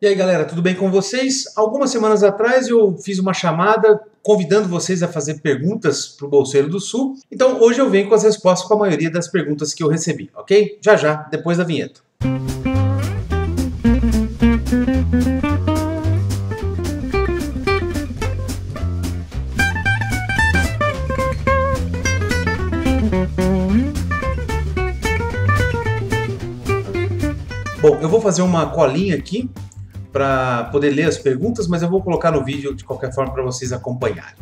E aí galera, tudo bem com vocês? Algumas semanas atrás eu fiz uma chamada convidando vocês a fazer perguntas para o Bolseiro do Sul. Então hoje eu venho com as respostas com a maioria das perguntas que eu recebi, ok? Já já, depois da vinheta. Bom, eu vou fazer uma colinha aqui para poder ler as perguntas, mas eu vou colocar no vídeo de qualquer forma para vocês acompanharem.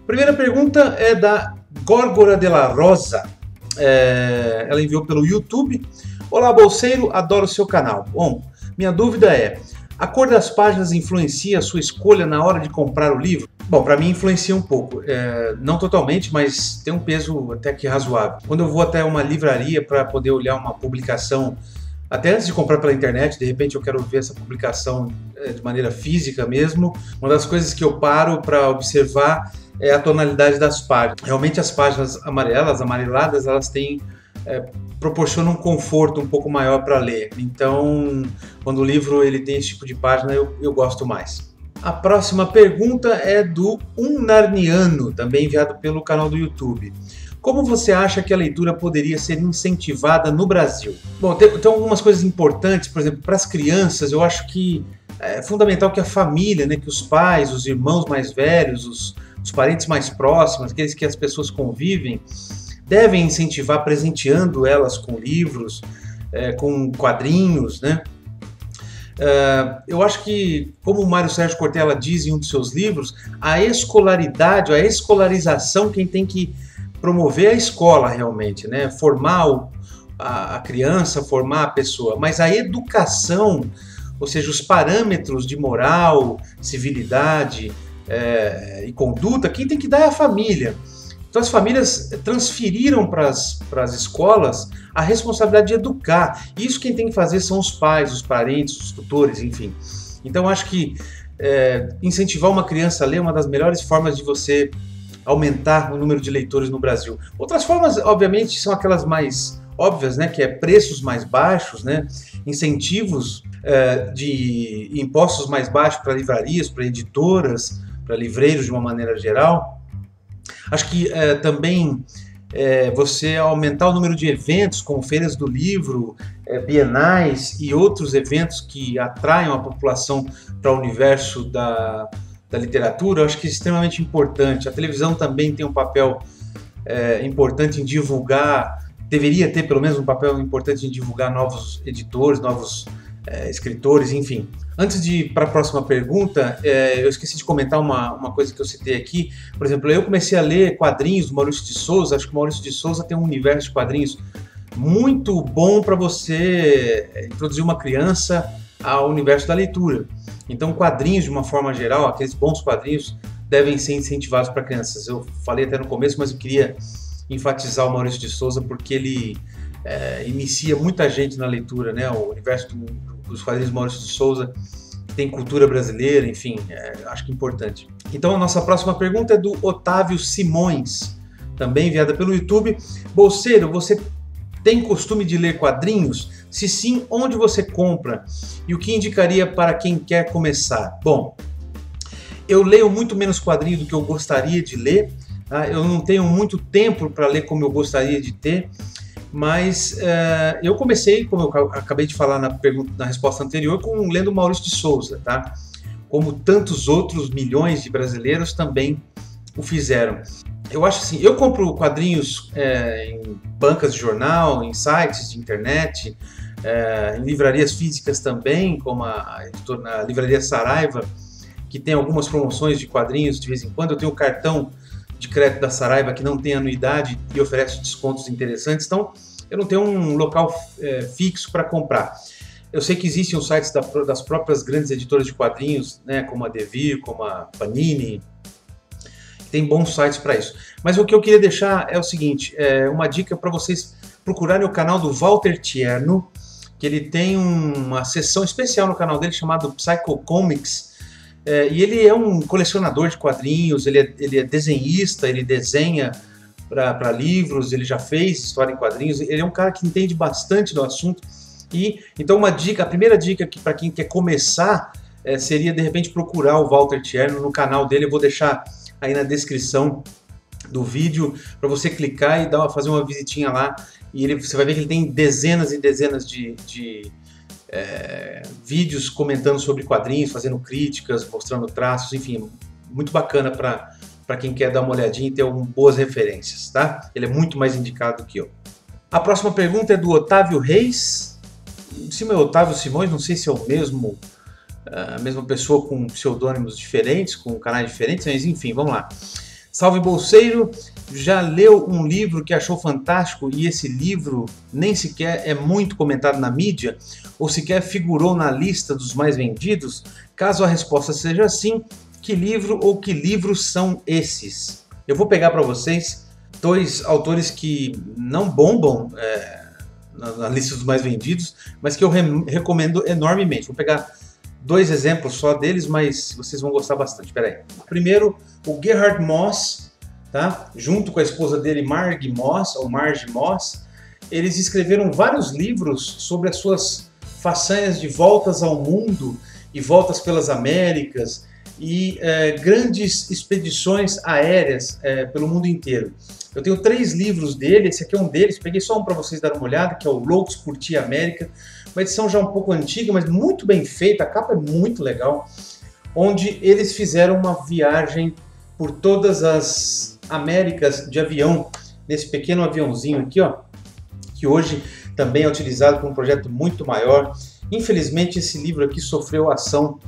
Primeira pergunta é da Górgora de la Rosa. Ela enviou pelo YouTube. Olá, Bolseiro, adoro o seu canal. Bom, minha dúvida é, a cor das páginas influencia a sua escolha na hora de comprar o livro? Bom, para mim influencia um pouco. Não totalmente, mas tem um peso até que razoável. Quando eu vou até uma livraria para poder olhar uma publicação, até antes de comprar pela internet, de repente eu quero ver essa publicação de maneira física mesmo. Uma das coisas que eu paro para observar é a tonalidade das páginas. Realmente as páginas amareladas, elas proporcionam um conforto um pouco maior para ler. Então, quando o livro ele tem esse tipo de página, eu gosto mais. A próxima pergunta é do Narniano, também enviado pelo canal do YouTube. Como você acha que a leitura poderia ser incentivada no Brasil? Bom, tem algumas coisas importantes, por exemplo, para as crianças, eu acho que é fundamental que a família, né, que os pais, os irmãos mais velhos, os parentes mais próximos, aqueles que as pessoas convivem, devem incentivar presenteando elas com livros, com quadrinhos, né? Eu acho que, como o Mário Sérgio Cortella diz em um dos seus livros, a escolarização, quem tem que promover a escola realmente, né? Formar a criança, formar a pessoa, mas a educação, ou seja, os parâmetros de moral, civilidade e conduta, quem tem que dar é a família. Então as famílias transferiram para as escolas a responsabilidade de educar. Isso quem tem que fazer são os pais, os parentes, os tutores, enfim. Então acho que incentivar uma criança a ler é uma das melhores formas de você aumentar o número de leitores no Brasil. Outras formas, obviamente, são aquelas mais óbvias, né, que é preços mais baixos, né, incentivos de impostos mais baixos para livrarias, para editoras, para livreiros de uma maneira geral. Acho que também você aumentar o número de eventos, como feiras do livro, bienais e outros eventos que atraiam a população para o universo da literatura, eu acho que é extremamente importante. A televisão também tem um papel importante em divulgar, deveria ter pelo menos um papel importante em divulgar novos editores, novos escritores, enfim. Antes de ir para a próxima pergunta, eu esqueci de comentar uma coisa que eu citei aqui. Por exemplo, eu comecei a ler quadrinhos do Maurício de Souza. Acho que o Maurício de Souza tem um universo de quadrinhos muito bom para você introduzir uma criança ao universo da leitura. Então, quadrinhos, de uma forma geral, aqueles bons quadrinhos, devem ser incentivados para crianças. Eu falei até no começo, mas eu queria enfatizar o Maurício de Souza porque ele inicia muita gente na leitura, né? O universo dos quadrinhos do Maurício de Souza tem cultura brasileira, enfim, acho que é importante. Então, a nossa próxima pergunta é do Otávio Simões, também enviada pelo YouTube. Bolseiro, você tem costume de ler quadrinhos? Se sim, onde você compra? E o que indicaria para quem quer começar? Bom, eu leio muito menos quadrinhos do que eu gostaria de ler. Tá? Eu não tenho muito tempo para ler como eu gostaria de ter, mas eu comecei, como eu acabei de falar na resposta anterior, lendo Maurício de Souza, tá? Como tantos outros milhões de brasileiros também o fizeram. Eu acho assim, eu compro quadrinhos em bancas de jornal, em sites de internet, em livrarias físicas também, como a livraria Saraiva, que tem algumas promoções de quadrinhos de vez em quando. Eu tenho o cartão de crédito da Saraiva que não tem anuidade e oferece descontos interessantes, então eu não tenho um local fixo para comprar. Eu sei que existem os sites das próprias grandes editoras de quadrinhos, né, como a Devir, como a Panini, tem bons sites para isso. Mas o que eu queria deixar é o seguinte, uma dica para vocês procurarem o canal do Walter Tierno, que ele tem uma seção especial no canal dele chamado Psycho Comics, e ele é um colecionador de quadrinhos, ele é desenhista, ele desenha para livros, ele já fez história em quadrinhos, ele é um cara que entende bastante do assunto E então uma dica, a primeira dica que para quem quer começar seria de repente procurar o Walter Tcherno no canal dele. Eu vou deixar aí na descrição do vídeo para você clicar e fazer uma visitinha lá. E você vai ver que ele tem dezenas e dezenas de vídeos comentando sobre quadrinhos, fazendo críticas, mostrando traços, enfim, muito bacana para quem quer dar uma olhadinha e ter boas referências, tá? Ele é muito mais indicado que eu. A próxima pergunta é do Otávio Reis. Em cima é Otávio Simões, não sei se é a mesma pessoa com pseudônimos diferentes, com canais diferentes, mas enfim, vamos lá. Salve Bolseiro, já leu um livro que achou fantástico e esse livro nem sequer é muito comentado na mídia ou sequer figurou na lista dos mais vendidos? Caso a resposta seja sim, que livro ou que livros são esses? Eu vou pegar para vocês dois autores que não bombam na lista dos mais vendidos, mas que eu recomendo enormemente. Vou pegar dois exemplos só deles, mas vocês vão gostar bastante. Espera aí. Primeiro, o Gerhard Moss, tá? Junto com a esposa dele, Margie Moss, ou Margie Moss, eles escreveram vários livros sobre as suas façanhas de voltas ao mundo e voltas pelas Américas e grandes expedições aéreas pelo mundo inteiro. Eu tenho 3 livros dele, esse aqui é um deles, peguei só um para vocês darem uma olhada, que é o Loucos por Ti América, uma edição já um pouco antiga, mas muito bem feita, a capa é muito legal, onde eles fizeram uma viagem por todas as Américas de avião, nesse pequeno aviãozinho aqui, ó, que hoje também é utilizado para um projeto muito maior. Infelizmente esse livro aqui sofreu ação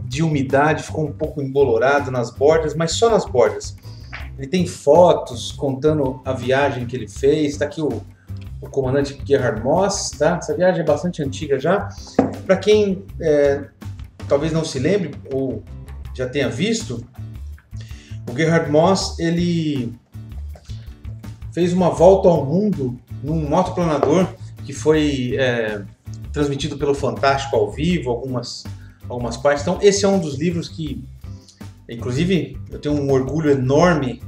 de umidade, ficou um pouco embolorado nas bordas, mas só nas bordas. Ele tem fotos contando a viagem que ele fez, está aqui o comandante Gerhard Moss, tá? Essa viagem é bastante antiga já. Para quem talvez não se lembre ou já tenha visto, o Gerhard Moss ele fez uma volta ao mundo num motoplanador que foi transmitido pelo Fantástico ao vivo, algumas partes. Então esse é um dos livros que, inclusive, eu tenho um orgulho enorme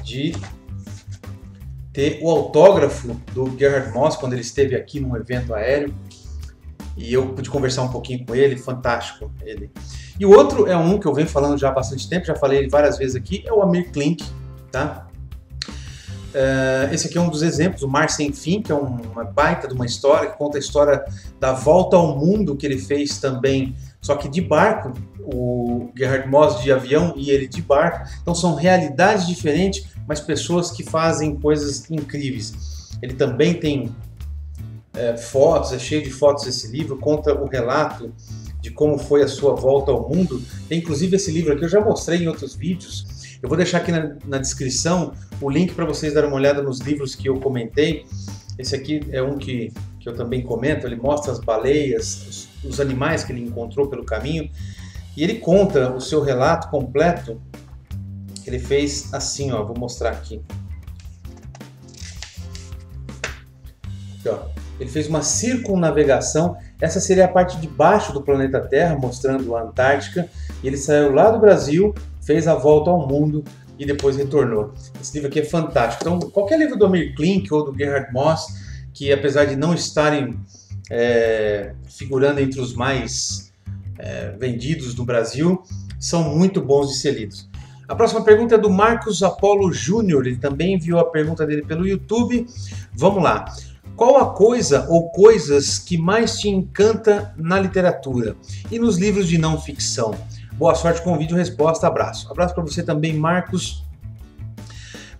de ter o autógrafo do Gerhard Moss quando ele esteve aqui num evento aéreo e eu pude conversar um pouquinho com ele, fantástico ele. E o outro é um que eu venho falando já há bastante tempo, já falei ele várias vezes aqui, é o Amir Klink, tá? Esse aqui é um dos exemplos, o Mar Sem Fim, que é uma baita de uma história, que conta a história da volta ao mundo que ele fez também, só que de barco, o Gerhard Moss de avião e ele de barco. Então são realidades diferentes, mas pessoas que fazem coisas incríveis. Ele também tem fotos, é cheio de fotos esse livro, conta o relato de como foi a sua volta ao mundo. Tem inclusive esse livro aqui, eu já mostrei em outros vídeos. Eu vou deixar aqui na descrição o link para vocês darem uma olhada nos livros que eu comentei. Esse aqui é um que eu também comento, ele mostra as baleias, os animais que ele encontrou pelo caminho, e ele conta o seu relato completo. Ele fez assim, ó, vou mostrar aqui. Aqui, ó. Ele fez uma circunnavegação, essa seria a parte de baixo do planeta Terra, mostrando a Antártica, e ele saiu lá do Brasil, fez a volta ao mundo e depois retornou. Esse livro aqui é fantástico. Então, qualquer livro do Amir Klink ou do Gerhard Moss, que apesar de não estarem figurando entre os mais vendidos do Brasil, são muito bons de ser lidos. A próxima pergunta é do Marcos Apolo Júnior, ele também enviou a pergunta dele pelo YouTube. Vamos lá. Qual a coisa ou coisas que mais te encanta na literatura e nos livros de não ficção? Boa sorte com o vídeo resposta, abraço. Abraço para você também, Marcos.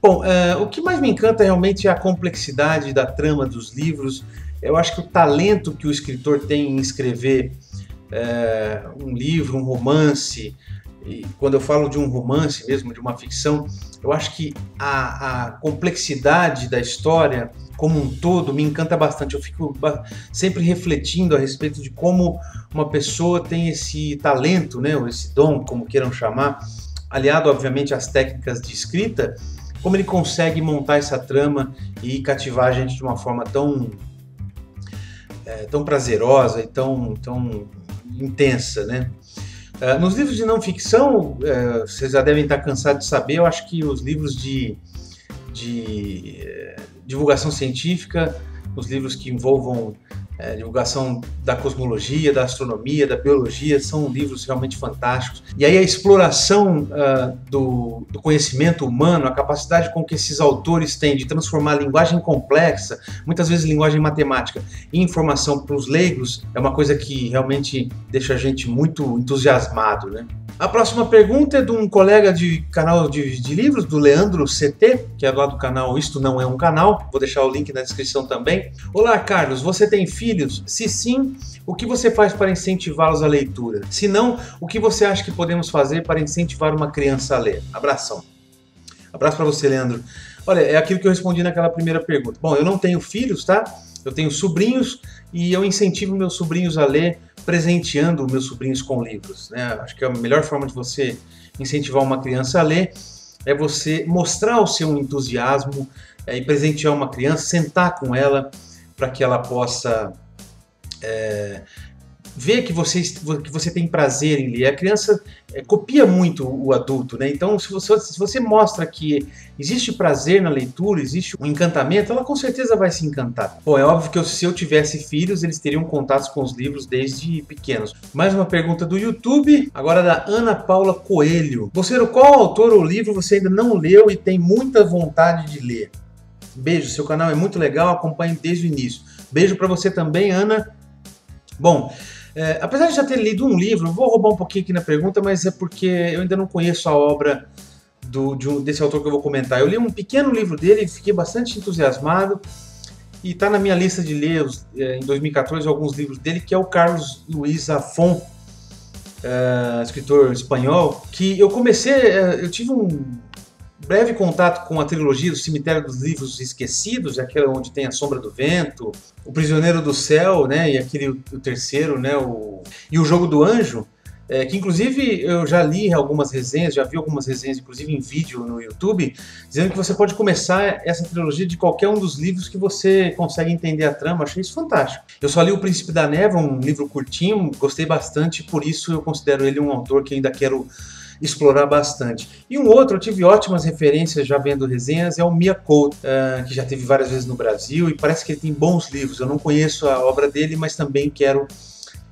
Bom, o que mais me encanta realmente é a complexidade da trama dos livros. Eu acho que o talento que o escritor tem em escrever um livro, um romance, e quando eu falo de um romance mesmo, de uma ficção, eu acho que a complexidade da história como um todo me encanta bastante. Eu fico sempre refletindo a respeito de como uma pessoa tem esse talento, né, ou esse dom, como queiram chamar, aliado obviamente às técnicas de escrita, como ele consegue montar essa trama e cativar a gente de uma forma tão prazerosa e tão intensa, né? Nos livros de não ficção, vocês já devem estar cansados de saber, eu acho que os livros de divulgação científica, os livros que envolvam divulgação da cosmologia, da astronomia, da biologia, são livros realmente fantásticos. E aí a exploração do conhecimento humano, a capacidade com que esses autores têm de transformar a linguagem complexa, muitas vezes linguagem matemática, em informação para os leigos, é uma coisa que realmente deixa a gente muito entusiasmado, né? A próxima pergunta é de um colega de canal de livros, do Leandro CT, que é lá do canal Isto Não É Um Canal. Vou deixar o link na descrição também. Olá, Carlos, você tem filhos? Se sim, o que você faz para incentivá-los à leitura? Se não, o que você acha que podemos fazer para incentivar uma criança a ler? Abração. Abraço para você, Leandro. Olha, é aquilo que eu respondi naquela primeira pergunta. Bom, eu não tenho filhos, tá? Eu tenho sobrinhos e eu incentivo meus sobrinhos a ler presenteando meus sobrinhos com livros, né? Acho que a melhor forma de você incentivar uma criança a ler é você mostrar o seu entusiasmo e presentear uma criança, sentar com ela para que ela possa ver que você tem prazer em ler. A criança copia muito o adulto, né? Então, se você mostra que existe prazer na leitura, existe um encantamento, ela com certeza vai se encantar. Bom, é óbvio que se eu tivesse filhos, eles teriam contatos com os livros desde pequenos. Mais uma pergunta do YouTube, agora da Ana Paula Coelho. Vocero, qual autor ou livro você ainda não leu e tem muita vontade de ler? Beijo, seu canal é muito legal, acompanho desde o início. Beijo para você também, Ana. Bom, apesar de já ter lido um livro, vou roubar um pouquinho aqui na pergunta, mas é porque eu ainda não conheço a obra desse autor que eu vou comentar. Eu li um pequeno livro dele, fiquei bastante entusiasmado e está na minha lista de ler em 2014 alguns livros dele, que é o Carlos Luis Zafón, escritor espanhol, que eu tive um breve contato com a trilogia do Cemitério dos Livros Esquecidos, aquela onde tem A Sombra do Vento, O Prisioneiro do Céu, né, e o terceiro, né, e O Jogo do Anjo, que inclusive eu já li algumas resenhas, já vi algumas resenhas, inclusive em vídeo no YouTube, dizendo que você pode começar essa trilogia de qualquer um dos livros que você consegue entender a trama. Achei isso fantástico. Eu só li O Príncipe da Névoa, um livro curtinho, gostei bastante, por isso eu considero ele um autor que ainda quero explorar bastante. E um outro, eu tive ótimas referências já vendo resenhas, é o Mia Couto, que já teve várias vezes no Brasil e parece que ele tem bons livros. Eu não conheço a obra dele, mas também quero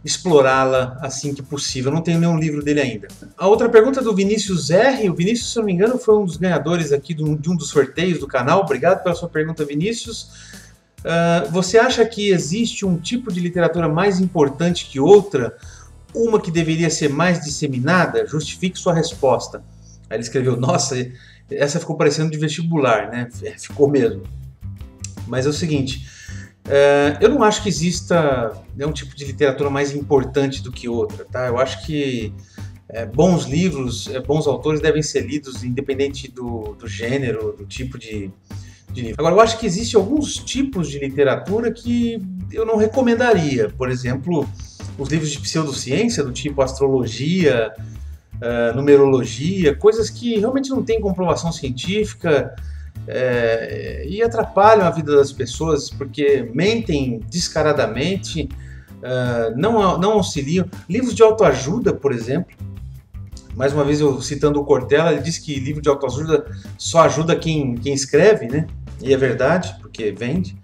explorá-la assim que possível. Eu não tenho nenhum livro dele ainda. A outra pergunta é do Vinícius R. O Vinícius, se eu não me engano, foi um dos ganhadores aqui de um dos sorteios do canal. Obrigado pela sua pergunta, Vinícius. Você acha que existe um tipo de literatura mais importante que outra? Uma que deveria ser mais disseminada? Justifique sua resposta. Aí ele escreveu, nossa, essa ficou parecendo de vestibular, né? Ficou mesmo. Mas é o seguinte, eu não acho que exista um tipo de literatura mais importante do que outra, tá? Eu acho que bons livros, bons autores devem ser lidos independente do gênero, do tipo de livro. Agora, eu acho que existem alguns tipos de literatura que eu não recomendaria. Por exemplo, os livros de pseudociência, do tipo astrologia, numerologia, coisas que realmente não têm comprovação científica e atrapalham a vida das pessoas porque mentem descaradamente, não auxiliam. Livros de autoajuda, por exemplo, mais uma vez eu citando o Cortella, ele diz que livro de autoajuda só ajuda quem escreve, né? E é verdade, porque vende.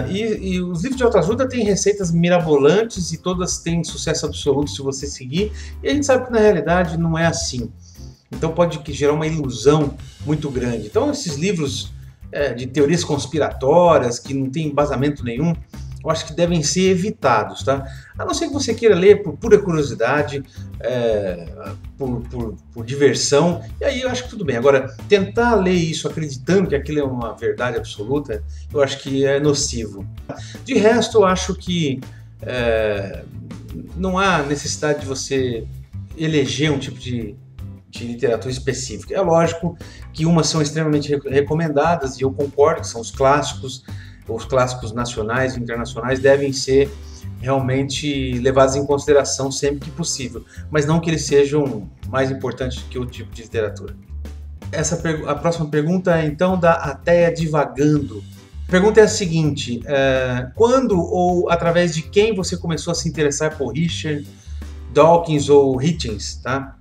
E os livros de autoajuda têm receitas mirabolantes e todas têm sucesso absoluto se você seguir, e a gente sabe que na realidade não é assim. Então pode gerar uma ilusão muito grande. Então esses livros de teorias conspiratórias que não tem embasamento nenhum, eu acho que devem ser evitados, tá? A não ser que você queira ler por pura curiosidade, por diversão, e aí eu acho que tudo bem. Agora, tentar ler isso acreditando que aquilo é uma verdade absoluta, eu acho que é nocivo. De resto, eu acho que não há necessidade de você eleger um tipo de literatura específica. É lógico que umas são extremamente recomendadas, e eu concordo que são os clássicos nacionais e internacionais devem ser realmente levados em consideração sempre que possível, mas não que eles sejam mais importantes que outro tipo de literatura. A próxima pergunta é então da Ateia Divagando. A pergunta é a seguinte, quando ou através de quem você começou a se interessar por Richard Dawkins ou Hitchens, tá?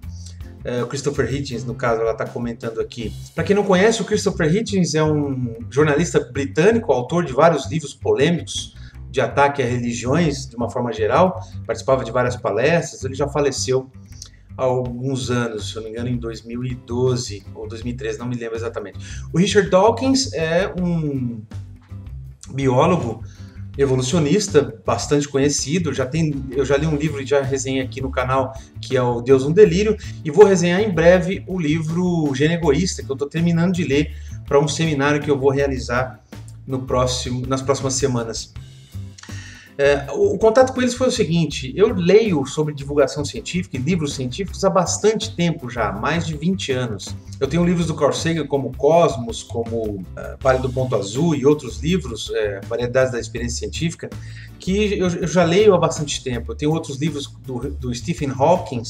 O Christopher Hitchens, no caso, ela está comentando aqui. Para quem não conhece, o Christopher Hitchens é um jornalista britânico, autor de vários livros polêmicos, de ataque a religiões, de uma forma geral, participava de várias palestras, ele já faleceu há alguns anos, se eu não me engano em 2012 ou 2013, não me lembro exatamente. O Richard Dawkins é um biólogo evolucionista bastante conhecido, eu já li um livro e já resenhei aqui no canal, que é o Deus um Delírio, e vou resenhar em breve o livro Gênio Egoísta, que eu estou terminando de ler para um seminário que eu vou realizar nas próximas semanas. O contato com eles foi o seguinte: eu leio sobre divulgação científica e livros científicos há bastante tempo já, mais de 20 anos. Eu tenho livros do Carl Sagan como Cosmos, como Vale do Ponto Azul e outros livros, Variedades da Experiência Científica, que eu já leio há bastante tempo. Eu tenho outros livros do Stephen Hawking,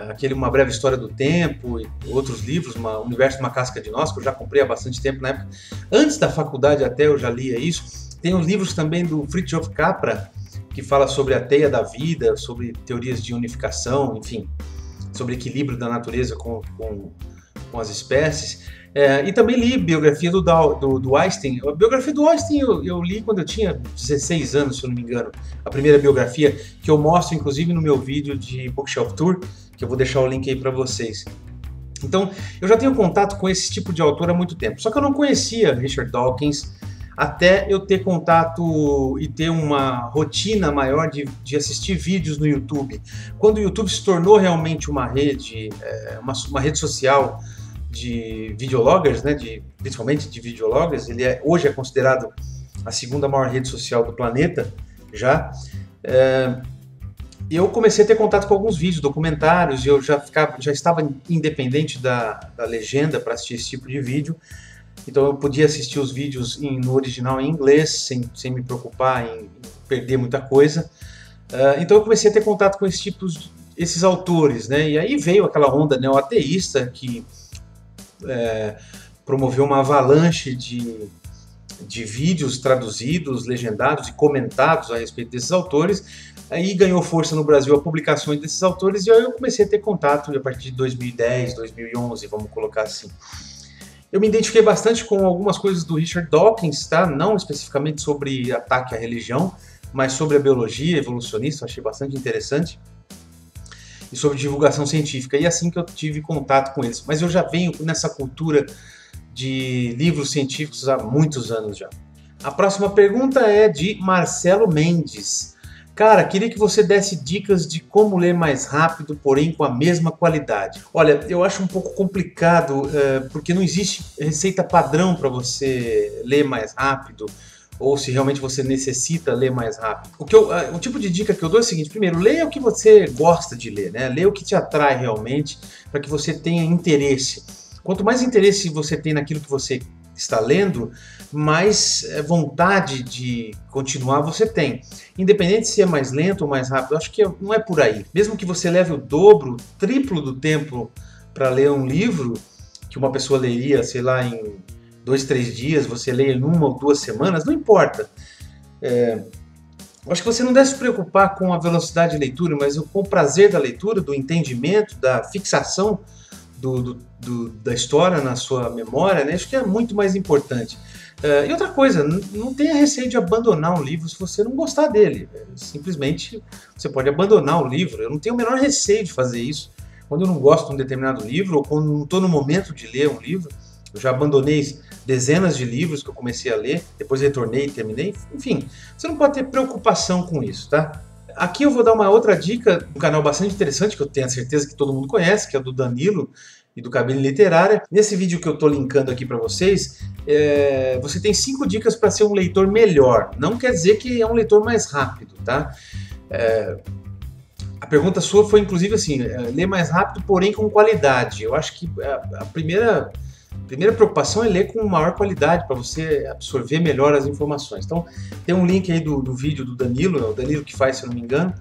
aquele Uma Breve História do Tempo, e outros livros, O Universo de uma Casca de Nós, que eu já comprei há bastante tempo, na época. Antes da faculdade até eu já lia isso. Tem os livros também do Fritjof Capra, que fala sobre a teia da vida, sobre teorias de unificação, enfim, sobre equilíbrio da natureza com as espécies. E também li biografia do Einstein. A biografia do Einstein eu li quando eu tinha 16 anos, se eu não me engano. A primeira biografia, que eu mostro inclusive no meu vídeo de Bookshelf Tour, que eu vou deixar o link aí para vocês. Então, eu já tenho contato com esse tipo de autor há muito tempo. Só que eu não conhecia Richard Dawkins, até eu ter contato e ter uma rotina maior de assistir vídeos no YouTube. Quando o YouTube se tornou realmente uma rede social de videologgers, né, principalmente de videologgers, ele hoje é considerado a segunda maior rede social do planeta, já. Eu comecei a ter contato com alguns vídeos, documentários, e eu já estava independente da legenda para assistir esse tipo de vídeo. Então eu podia assistir os vídeos no original em inglês, sem me preocupar em perder muita coisa. Então eu comecei a ter contato com esses autores, né? E aí veio aquela onda neo-ateísta que promoveu uma avalanche de vídeos traduzidos, legendados e comentados a respeito desses autores. Aí ganhou força no Brasil a publicações desses autores, e aí eu comecei a ter contato a partir de 2010, 2011, vamos colocar assim. Eu me identifiquei bastante com algumas coisas do Richard Dawkins, tá? Não especificamente sobre ataque à religião, mas sobre a biologia evolucionista, achei bastante interessante, e sobre divulgação científica, e assim que eu tive contato com eles. Mas eu já venho nessa cultura de livros científicos há muitos anos já. A próxima pergunta é de Marcelo Mendes. Cara, queria que você desse dicas de como ler mais rápido, porém com a mesma qualidade. Olha, eu acho um pouco complicado, porque não existe receita padrão para você ler mais rápido, ou se realmente você necessita ler mais rápido. O tipo de dica que eu dou é o seguinte: primeiro, leia o que você gosta de ler, né? Leia o que te atrai realmente, para que você tenha interesse. Quanto mais interesse você tem naquilo que você está lendo, mais vontade de continuar você tem. Independente se é mais lento ou mais rápido, eu acho que não é por aí. Mesmo que você leve o dobro, o triplo do tempo para ler um livro, que uma pessoa leria, sei lá, em 2, 3 dias, você lê em 1 ou 2 semanas, não importa. Eu acho que você não deve se preocupar com a velocidade de leitura, mas com o prazer da leitura, do entendimento, da fixação da história na sua memória, né? Acho que é muito mais importante. E outra coisa, não tenha receio de abandonar um livro se você não gostar dele. Simplesmente você pode abandonar o livro. Eu não tenho o menor receio de fazer isso. Quando eu não gosto de um determinado livro, ou quando não estou no momento de ler um livro, eu já abandonei dezenas de livros que eu comecei a ler, depois retornei e terminei. Enfim, você não pode ter preocupação com isso, tá? Aqui eu vou dar uma outra dica, um canal bastante interessante, que eu tenho a certeza que todo mundo conhece, que é o do Danilo e do Cabine Literária. Nesse vídeo que eu estou linkando aqui para vocês, você tem 5 dicas para ser um leitor melhor. Não quer dizer que é um leitor mais rápido, tá? A pergunta sua foi, inclusive, assim, ler mais rápido, porém com qualidade. Eu acho que a primeira preocupação é ler com maior qualidade, para você absorver melhor as informações. Então, tem um link aí do vídeo do Danilo, é o Danilo que faz, se eu não me engano,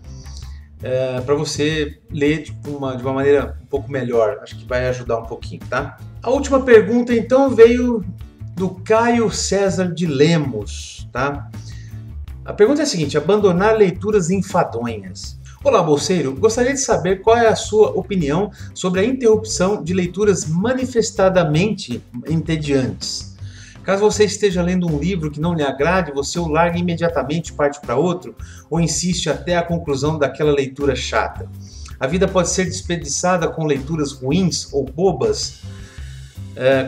para você ler de uma maneira um pouco melhor. Acho que vai ajudar um pouquinho, tá? A última pergunta, então, veio do Caio César de Lemos, tá? A pergunta é a seguinte: abandonar leituras enfadonhas. Olá, bolseiro, gostaria de saber qual é a sua opinião sobre a interrupção de leituras manifestadamente entediantes. Caso você esteja lendo um livro que não lhe agrade, você o larga imediatamente e parte para outro, ou insiste até a conclusão daquela leitura chata. A vida pode ser desperdiçada com leituras ruins ou bobas.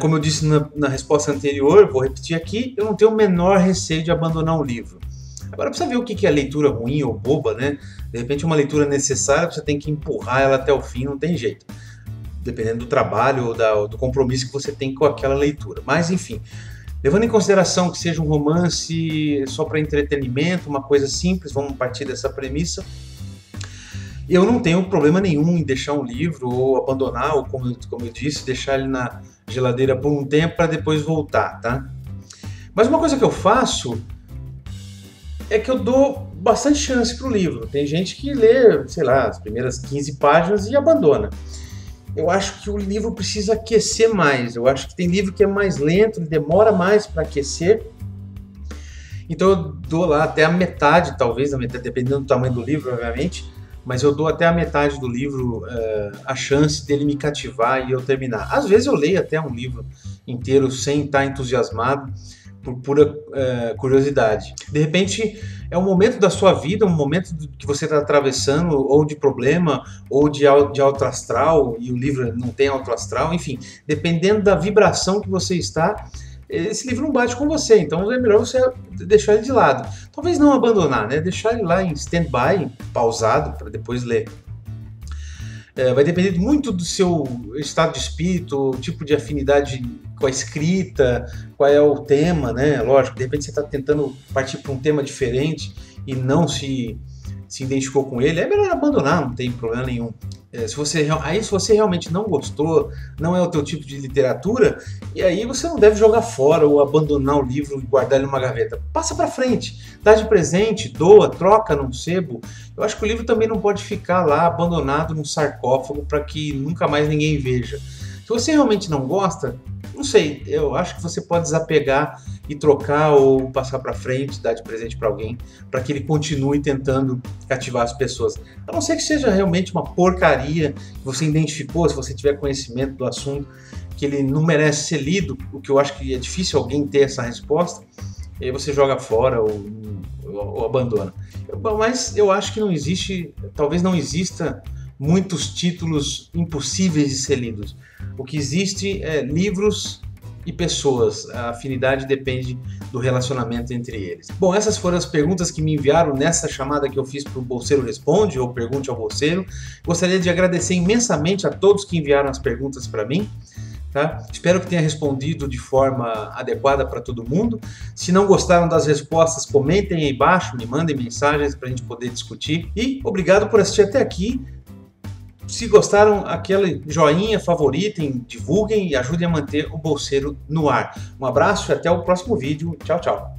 Como eu disse na resposta anterior, vou repetir aqui, eu não tenho o menor receio de abandonar um livro. Agora precisa ver o que é leitura ruim ou boba, né? De repente uma leitura necessária, você tem que empurrar ela até o fim, não tem jeito. Dependendo do trabalho ou do compromisso que você tem com aquela leitura. Mas enfim, levando em consideração que seja um romance só para entretenimento, uma coisa simples, vamos partir dessa premissa, eu não tenho problema nenhum em deixar um livro ou abandonar, ou como eu disse, deixar ele na geladeira por um tempo para depois voltar, tá? Mas uma coisa que eu faço é que eu dou bastante chance para o livro. Tem gente que lê, sei lá, as primeiras 15 páginas e abandona. Eu acho que o livro precisa aquecer mais. Eu acho que tem livro que é mais lento, ele demora mais para aquecer. Então eu dou lá até a metade, talvez, dependendo do tamanho do livro, obviamente, mas eu dou até a metade do livro a chance dele me cativar e eu terminar. Às vezes eu leio até um livro inteiro sem estar entusiasmado, por pura curiosidade. De repente é um momento da sua vida, um momento que você está atravessando, ou de problema, ou de alto astral, e o livro não tem alto astral, enfim, dependendo da vibração que você está, esse livro não bate com você, então é melhor você deixar ele de lado. Talvez não abandonar, né? Deixar ele lá em stand-by, pausado, para depois ler. Vai depender muito do seu estado de espírito, o tipo de afinidade com a escrita, qual é o tema, né? Lógico, de repente você está tentando partir para um tema diferente e não se identificou com ele, é melhor abandonar, não tem problema nenhum. Se você realmente não gostou, não é o teu tipo de literatura, e aí você não deve jogar fora ou abandonar o livro e guardar ele numa gaveta. Passa para frente, dá de presente, doa, troca num sebo. Eu acho que o livro também não pode ficar lá abandonado num sarcófago para que nunca mais ninguém veja. Se você realmente não gosta, não sei, eu acho que você pode desapegar e trocar ou passar para frente, dar de presente para alguém, para que ele continue tentando cativar as pessoas. A não ser que seja realmente uma porcaria que você identificou, se você tiver conhecimento do assunto, que ele não merece ser lido, o que eu acho que é difícil alguém ter essa resposta, e aí você joga fora ou abandona. Mas eu acho que não existe, talvez não exista muitos títulos impossíveis de ser lidos. O que existe é livros e pessoas. A afinidade depende do relacionamento entre eles. Bom, essas foram as perguntas que me enviaram nessa chamada que eu fiz para o Bolseiro Responde, ou Pergunte ao Bolseiro. Gostaria de agradecer imensamente a todos que enviaram as perguntas para mim. Tá? Espero que tenha respondido de forma adequada para todo mundo. Se não gostaram das respostas, comentem aí embaixo, me mandem mensagens para a gente poder discutir. E obrigado por assistir até aqui. Se gostaram, aquele joinha, favoritem, divulguem e ajudem a manter o Bolseiro no ar. Um abraço e até o próximo vídeo. Tchau, tchau.